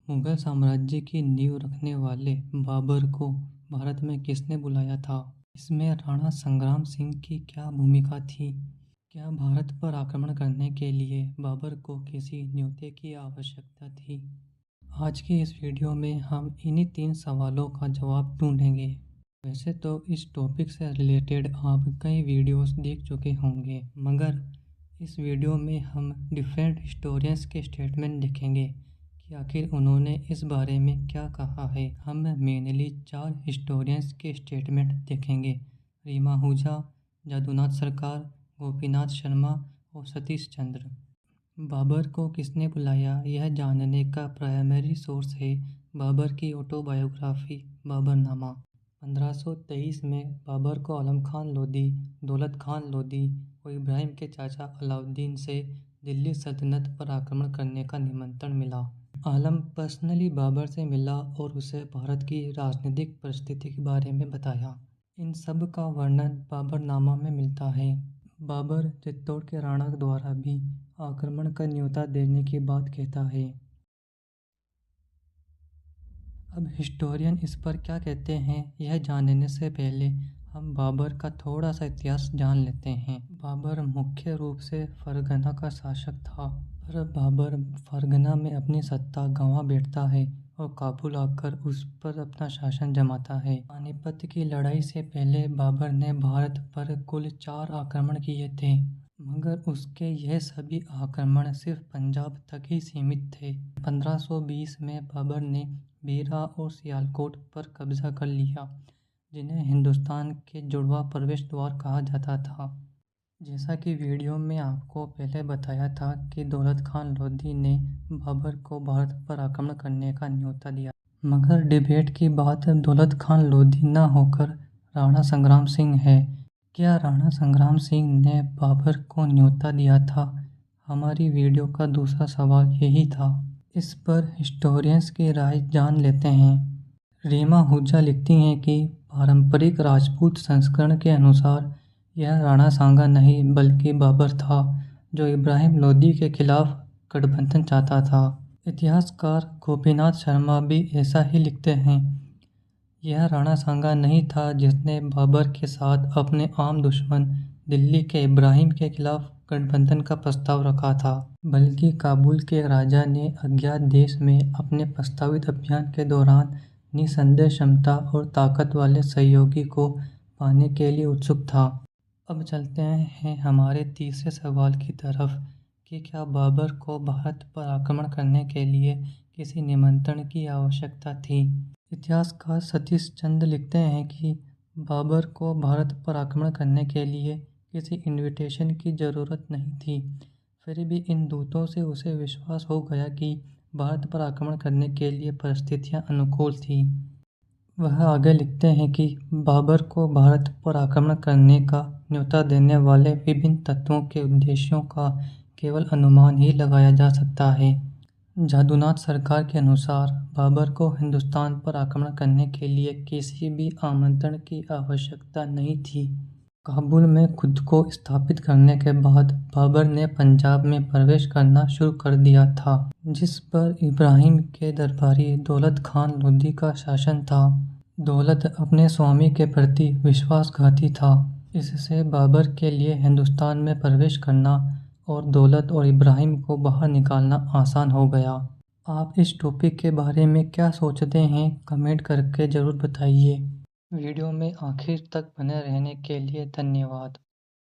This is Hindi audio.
मुगल साम्राज्य की नींव रखने वाले बाबर को भारत में किसने बुलाया था? इसमें राणा संग्राम सिंह की क्या भूमिका थी? क्या भारत पर आक्रमण करने के लिए बाबर को किसी न्योते की आवश्यकता थी? आज की इस वीडियो में हम इन्हीं 3 सवालों का जवाब ढूंढेंगे। वैसे तो इस टॉपिक से रिलेटेड आप कई वीडियोस देख चुके होंगे, मगर इस वीडियो में हम डिफरेंट हिस्टोरियंस के स्टेटमेंट देखेंगे कि आखिर उन्होंने इस बारे में क्या कहा है। हम मेनली 4 हिस्टोरियंस के स्टेटमेंट देखेंगे: रीमा आहूजा, जादूनाथ सरकार, गोपीनाथ शर्मा और सतीश चंद्र। बाबर को किसने बुलाया, यह जानने का प्राइमरी सोर्स है बाबर की ऑटोबायोग्राफी बाबरनामा। 1523 में बाबर को आलम खान लोदी, दौलत खान लोदी और इब्राहिम के चाचा अलाउद्दीन से दिल्ली सल्तनत पर आक्रमण करने का निमंत्रण मिला। आलम पर्सनली बाबर से मिला और उसे भारत की राजनीतिक परिस्थिति के बारे में बताया। इन सब का वर्णन बाबरनामा में मिलता है। बाबर चित्तौड़ के राणा द्वारा भी आक्रमण का न्योता देने की बात कहता है। अब हिस्टोरियन इस पर क्या कहते हैं, यह जानने से पहले हम बाबर का थोड़ा सा इतिहास जान लेते हैं। बाबर मुख्य रूप से फरगना का शासक था, पर बाबर फरगना में अपनी सत्ता गंवा बैठता है और काबुल आकर उस पर अपना शासन जमाता है। पानीपत की लड़ाई से पहले बाबर ने भारत पर कुल 4 आक्रमण किए थे, मगर उसके यह सभी आक्रमण सिर्फ पंजाब तक ही सीमित थे। 1520 में बाबर ने बीरा और सियालकोट पर कब्जा कर लिया, जिन्हें हिंदुस्तान के जुड़वा प्रवेश द्वार कहा जाता था। जैसा कि वीडियो में आपको पहले बताया था कि दौलत खान लोदी ने बाबर को भारत पर आक्रमण करने का न्योता दिया, मगर डिबेट की बात दौलत खान लोदी न होकर राणा संग्राम सिंह है। क्या राणा संग्राम सिंह ने बाबर को न्योता दिया था? हमारी वीडियो का दूसरा सवाल यही था। इस पर हिस्टोरियंस की राय जान लेते हैं। रीमा आहूजा लिखती हैं कि पारंपरिक राजपूत संस्करण के अनुसार यह राणा सांगा नहीं बल्कि बाबर था, जो इब्राहिम लोदी के खिलाफ गठबंधन चाहता था। इतिहासकार गोपीनाथ शर्मा भी ऐसा ही लिखते हैं। यह राणा सांगा नहीं था जिसने बाबर के साथ अपने आम दुश्मन दिल्ली के इब्राहिम के खिलाफ गठबंधन का प्रस्ताव रखा था, बल्कि काबुल के राजा ने अज्ञात देश में अपने प्रस्तावित अभियान के दौरान निसंदेह क्षमता और ताकत वाले सहयोगी को पाने के लिए उत्सुक था। अब चलते हैं हमारे तीसरे सवाल की तरफ कि क्या बाबर को भारत पर आक्रमण करने के लिए किसी निमंत्रण की आवश्यकता थी? इतिहासकार सतीश चंद्र लिखते हैं कि बाबर को भारत पर आक्रमण करने के लिए किसी इनविटेशन की ज़रूरत नहीं थी, फिर भी इन दूतों से उसे विश्वास हो गया कि भारत पर आक्रमण करने के लिए परिस्थितियां अनुकूल थीं। वह आगे लिखते हैं कि बाबर को भारत पर आक्रमण करने का न्योता देने वाले विभिन्न तत्वों के उद्देश्यों का केवल अनुमान ही लगाया जा सकता है। जादूनाथ सरकार के अनुसार बाबर को हिंदुस्तान पर आक्रमण करने के लिए किसी भी आमंत्रण की आवश्यकता नहीं थी। काबुल में खुद को स्थापित करने के बाद बाबर ने पंजाब में प्रवेश करना शुरू कर दिया था, जिस पर इब्राहिम के दरबारी दौलत खान लोदी का शासन था। दौलत अपने स्वामी के प्रति विश्वासघाती था, इससे बाबर के लिए हिंदुस्तान में प्रवेश करना और दौलत और इब्राहिम को बाहर निकालना आसान हो गया। आप इस टॉपिक के बारे में क्या सोचते हैं, कमेंट करके ज़रूर बताइए। वीडियो में आखिर तक बने रहने के लिए धन्यवाद।